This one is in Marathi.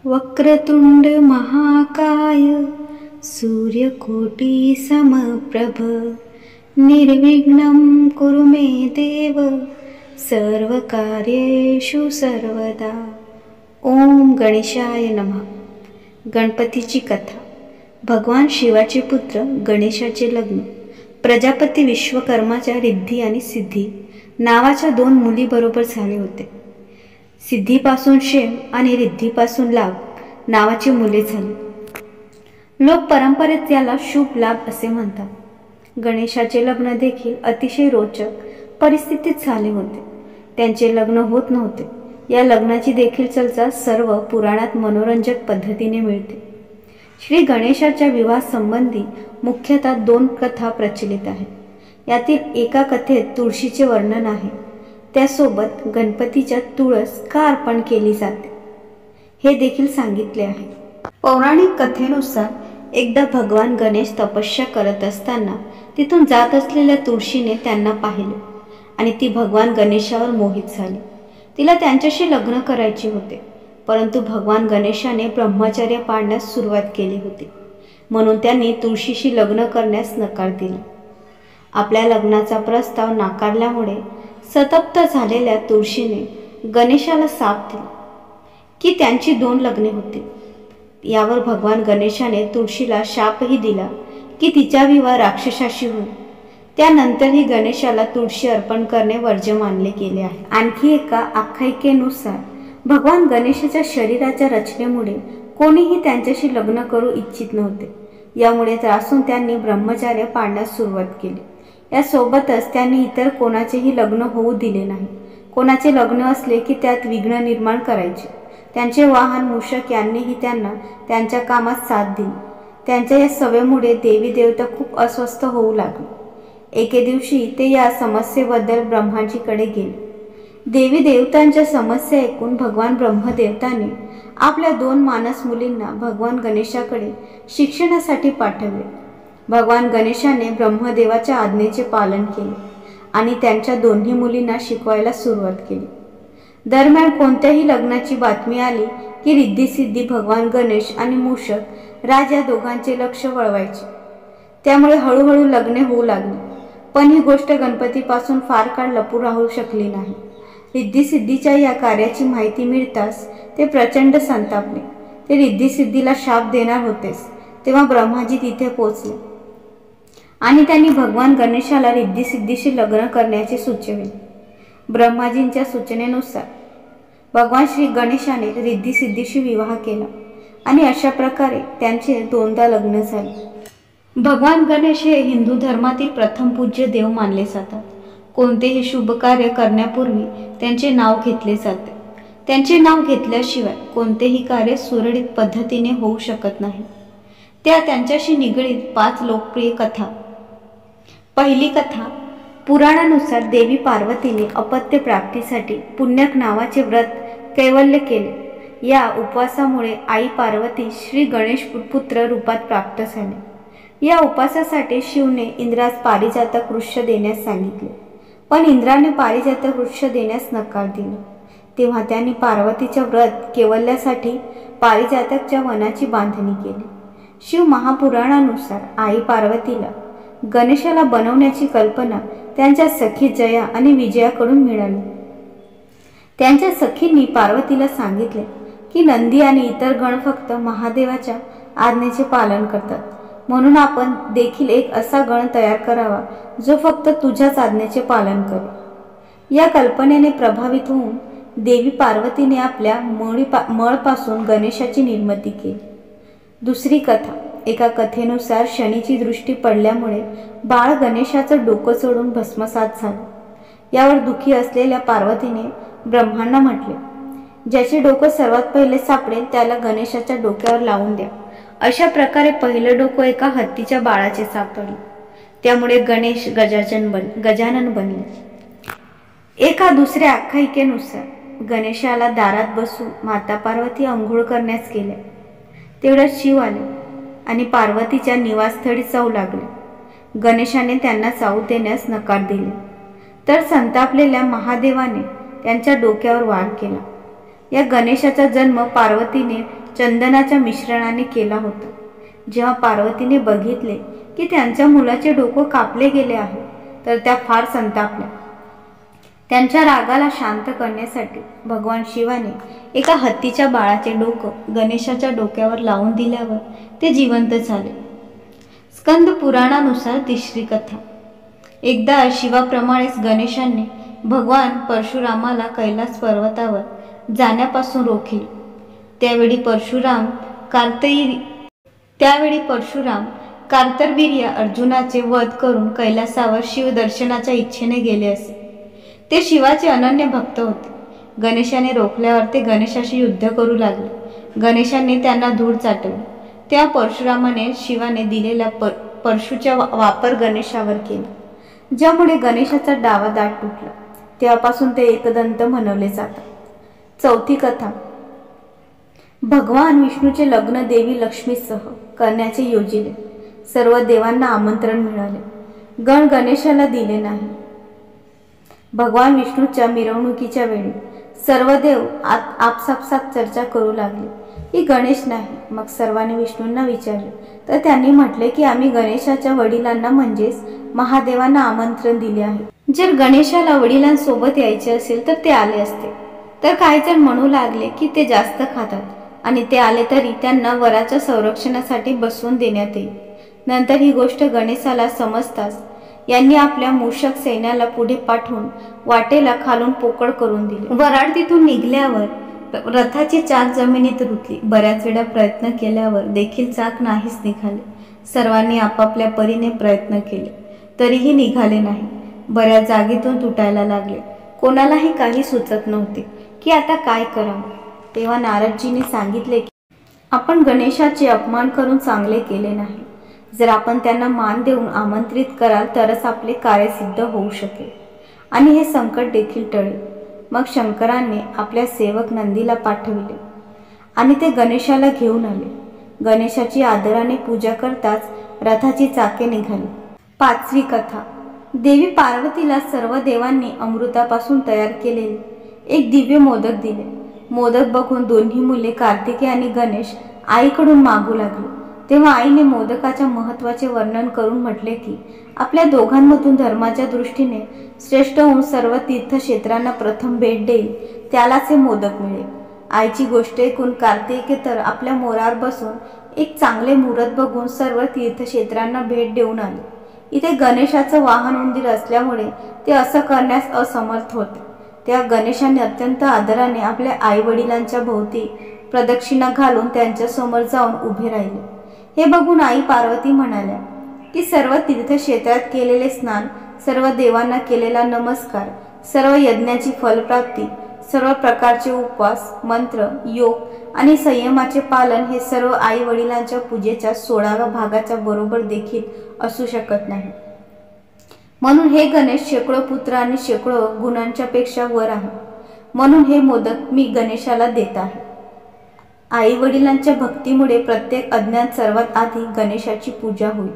वक्रतुंड महाकाय सूर्यकोटी समप्रभ निर्विघ्नं कुरु मे देव सर्वकार्येषु सर्वदा. ओम गणेशाय नमः. गणपतीची कथा. भगवान शिवाचे पुत्र गणेशाचे लग्न प्रजापती विश्वकर्माच्या रिद्धी आणि सिद्धी नावाच्या 2 मुलीबरोबर झाले होते. सिद्धीपासून शेम आणि रिद्धीपासून लाभ नावाची मुले झाली. लोक परंपरेत याला शुभ लाभ असे म्हणतात. गणेशाचे लग्न देखील अतिशय रोचक परिस्थितीत झाले होते. त्यांचे लग्न होत नव्हते. या लग्नाची देखील चर्चा सर्व पुराणात मनोरंजक पद्धतीने मिळते. श्री गणेशाच्या विवाह संबंधी मुख्यतः 2 कथा प्रचलित आहेत. यातील एका कथेत तुळशीचे वर्णन आहे. त्यासोबत गणपतीच्या तुळस का अर्पण केली जाते हे देखील सांगितले आहे. पौराणिक कथेनुसार एकदा भगवान गणेश तपस्या करत असताना तिथून जात असलेल्या तुळशीने त्यांना पाहिले आणि ती भगवान गणेशावर मोहित झाली. तिला त्यांच्याशी लग्न करायचे होते, परंतु भगवान गणेशाने ब्रह्मचर्य पाळण्यास सुरुवात केली होती, म्हणून त्यांनी तुळशीशी लग्न करण्यास नकार दिला. आपल्या लग्नाचा प्रस्ताव नाकारल्यामुळे संतप्त झालेल्या तुळशीने गणेशाला शाप दिला की त्यांची 2 लग्ने होतील. यावर भगवान गणेशाने तुळशीला शापही दिला की तिचा विवाह राक्षसाशी होईल. त्यानंतरही गणेशाला तुळशी अर्पण करणे वर्ज्य मानले गेले आहे. आणखी एका आख्यायिकेनुसार भगवान गणेशाच्या शरीराच्या रचनेमुळे कोणीही त्यांच्याशी लग्न करू इच्छित नव्हते. यामुळे त्रासून त्यांनी ब्रह्मचर्य पाळण्यास सुरुवात केली. यासोबतच त्यांनी इतर कोणाचेही लग्न होऊ दिले नाही. कोणाचे लग्न असले की त्यात विघ्न निर्माण करायचे. त्यांचे वाहन मूषक यांनीही त्यांना त्यांच्या कामात साथ दिली. त्यांच्या या सवयीमुळे देवी देवता खूप अस्वस्थ होऊ लागले. एके दिवशी ते या समस्येबद्दल ब्रह्माजीकडे गेले. देवी देवतांच्या समस्या ऐकून भगवान ब्रह्मदेवताने आपल्या 2 मानस मुलींना भगवान गणेशाकडे शिक्षणासाठी पाठवले. भगवान गणेशाने ब्रह्मदेवाच्या आज्ञेचे पालन केले आणि त्यांच्या दोन्ही मुलींना शिकवायला सुरुवात केली. दरम्यान कोणत्याही लग्नाची बातमी आली की रिद्धी-सिद्धी भगवान गणेश आणि मूषक राज या दोघांचे लक्ष वळवायचे. त्यामुळे हळूहळू लग्ने होऊ लागली. पण ही गोष्ट गणपतीपासून फार काळ लपून राहू शकली नाही. रिद्धी-सिद्धीच्या या कार्याची माहिती मिळताच ते प्रचंड संतापले. ते रिद्धी-सिद्धीला शाप देणार होतेच तेव्हा ब्रह्माजी तिथे पोचले आणि त्यांनी भगवान गणेशाला रिद्धी-सिद्धीशी लग्न करण्याचे सुचविले. ब्रह्माजींच्या सूचनेनुसार भगवान श्री गणेशाने रिद्धी-सिद्धीशी विवाह केला आणि अशा प्रकारे त्यांचे 2दा लग्न झाले. भगवान गणेश हे हिंदू धर्मातील प्रथम पूज्य देव मानले जातात. कोणतेही शुभ कार्य करण्यापूर्वी त्यांचे नाव घेतले जाते. त्यांचे नाव घेतल्याशिवाय कोणतेही कार्य सुरळीत पद्धतीने होऊ शकत नाही. त्यांच्याशी निगडीत 5 लोकप्रिय कथा. पहिली कथा. पुराणानुसार देवी पार्वतीने अपत्य प्राप्तीसाठी पुण्यक नावाचे व्रत कैवल्य केले. या उपवासामुळे आई पार्वती श्री गणेश पुत्र रूपात प्राप्त झाले. या उपवासासाठी शिवने इंद्रास पारिजातक वृक्ष देण्यास सांगितले, पण इंद्राने पारिजातक वृक्ष देण्यास नकार दिला. तेव्हा त्यांनी पार्वतीच्या व्रत कैवल्यासाठी पारिजातकच्या वनाची बांधणी केली. शिव महापुराणानुसार आई पार्वतीला गणेशाला बनवण्याची कल्पना त्यांच्या सखी जया आणि विजयाकडून मिळाली. त्यांच्या सखींनी पार्वतीला सांगितले की नंदी आणि इतर गण फक्त महादेवाच्या आज्ञेचे पालन करतात, म्हणून आपण देखील एक असा गण तयार करावा जो फक्त तुझ्याच आज्ञेचे पालन करेल. या कल्पनेने प्रभावित होऊन देवी पार्वतीने आपल्या मळपासून गणेशाची निर्मिती केली. दुसरी कथा. एका कथेनुसार शनीची दृष्टी पडल्यामुळे बाळ गणेशाचं डोकं सोडून भस्मसात झालं. यावर दुःखी असलेल्या पार्वतीने ब्रह्मांना म्हटले, ज्याचे डोकं सर्वात पहिले सापडेल त्याला गणेशाच्या डोक्यावर लावून द्या. अशा प्रकारे पहिलं डोकं एका हत्तीच्या बाळाचे सापडले. त्यामुळे गणेश गजानन बनले. एका दुसऱ्या आख्यायिकेनुसार गणेशाला दारात बसून माता पार्वती अंघोळ करण्यास गेल्या. तेवढ्यात शिव आले आणि पार्वतीच्या निवासस्थळी जाऊ लागले. गणेशाने त्यांना जाऊ देण्यास नकार दिले, तर संतापलेल्या महादेवाने त्यांच्या डोक्यावर वार केला. या गणेशाचा जन्म पार्वतीने चंदनाच्या मिश्रणाने केला होता। जेव्हा पार्वतीने बघितले की त्यांच्या मुलाचे डोकं कापले गेले आहे तर त्या फार संतापल्या। त्यांच्या रागाला शांत करण्यासाठी भगवान शिवाने एका हत्तीच्या बाळाचे डोकं गणेशाच्या डोक्यावर लावून दिल्यावर ते जिवंत झाले। स्कंद पुराणानुसार तिसरी कथा। एकदा शिवाप्रमाणेच गणेशाने भगवान परशुरामाला कैलास पर्वतावर जाण्यापासून रोखले। त्यावेळी परशुराम कार्तवीर्य अर्जुनाचे वध करून कैलासावर शिवदर्शनाच्या इच्छेने गेले असे। ते शिवाचे अनन्य भक्त होते। गणेशाने रोखल्यावर ते गणेशाशी युद्ध करू लागले। गणेशाने त्यांना धूळ चाटवली। तेव्हा परशुरामाने शिवाने दिलेल्या परशुचा वापर गणेशावर केला, ज्यामुळे गणेशाचा डावा दात तुटला। तेव्हापासून ते एकदंत म्हणवले जातात। चौथी कथा। भगवान विष्णूचे लग्न देवी लक्ष्मीसह करण्याचे योजिले। सर्व देवांना आमंत्रण मिळाले, गण गणेशाला दिले नाही। भगवान विष्णूच्या मिरवणुकीच्या वेळी सर्व देव आपसापसात चर्चा करू लागले की गणेश नाही। मग सर्वांनी विष्णूंना विचारले तर त्यांनी म्हटले की आम्ही गणेशाच्या वडिलांना म्हणजेच महादेवांना आमंत्रण दिले आहे। जर गणेशाला वडिलांसोबत यायचे असेल तर ते आले असते। तर काही जण म्हणू लागले की ते जास्त खातात आणि ते आले तरी त्यांना वराच्या संरक्षणासाठी बसवून देण्यात येईल। नंतर ही गोष्ट गणेशाला समजताच यांनी आपल्या मूषक सैन्याला पुढे पाठवून वाटेला खालून पोकळ करून दिले। वराड तिथून निघाल्यावर रथाची चाक जमिनीत रुतली। बऱ्याच वेळा प्रयत्न केल्यावर देखील चाक नाहीच निघाले। सर्वांनी आपापल्या परीने प्रयत्न केले तरीही निघाले नाही। बऱ्याच जागेतून तुटायला लागले। कोणालाही काही सुचत नव्हते की आता काय करावे। तेव्हा नारदजींनी सांगितले की आपण गणेशाचे अपमान करून चांगले केले नाही। जर आपण त्यांना मान देऊन आमंत्रित कराल तरच आपले कार्य सिद्ध होऊ शकेल आणि हे संकट देखील टळेल। मग शंकराने आपल्या सेवक नंदीला पाठविले आणि ते गणेशाला घेऊन आले। गणेशाची आदराने पूजा करताच रथाची चाके निघाली। पाचवी कथा। देवी पार्वतीला सर्व देवांनी अमृतापासून तयार केलेले एक दिव्य मोदक दिले। मोदक बघून दोन्ही मुले कार्तिकेय आणि गणेश आईकडून मागू लागले। तेव्हा आईने मोदकाच्या महत्त्वाचे वर्णन करून म्हटले की आपल्या दोघांमधून धर्माच्या दृष्टीने श्रेष्ठ होऊन सर्व तीर्थक्षेत्रांना प्रथम भेट देईल त्यालाच हे मोदक मिळेल। आईची गोष्ट ऐकून कार्तिकेय तर आपल्या मोरावर बसून एक चांगले मुहूर्त बघून सर्व तीर्थक्षेत्रांना भेट देऊन आले। इथे गणेशाचं वाहन उंदीर असल्यामुळे ते असं करण्यास असमर्थ होते। तेव्हा गणेशाने अत्यंत आदराने आपल्या आई वडिलांच्या भोवती प्रदक्षिणा घालून त्यांच्यासमोर जाऊन उभे राहिले। हे बघून आई पार्वती म्हणाल्या की सर्व तीर्थक्षेत्रात केलेले स्नान, सर्व देवांना केलेला नमस्कार, सर्व यज्ञाची फलप्राप्ती, सर्व प्रकारचे उपवास, मंत्र, योग आणि संयमाचे पालन हे सर्व आई वडिलांच्या पूजेच्या 16व्या भागाच्या बरोबर देखील असू शकत नाही। म्हणून हे गणेश शेकडो पुत्र आणि शेकडो गुणांच्या पेक्षा वर आहे। म्हणून हे मोदक मी गणेशाला देत आहे। आई वडिलांच्या भक्तीमुळे प्रत्येक अज्ञात सर्वात आधी गणेशाची पूजा होईल।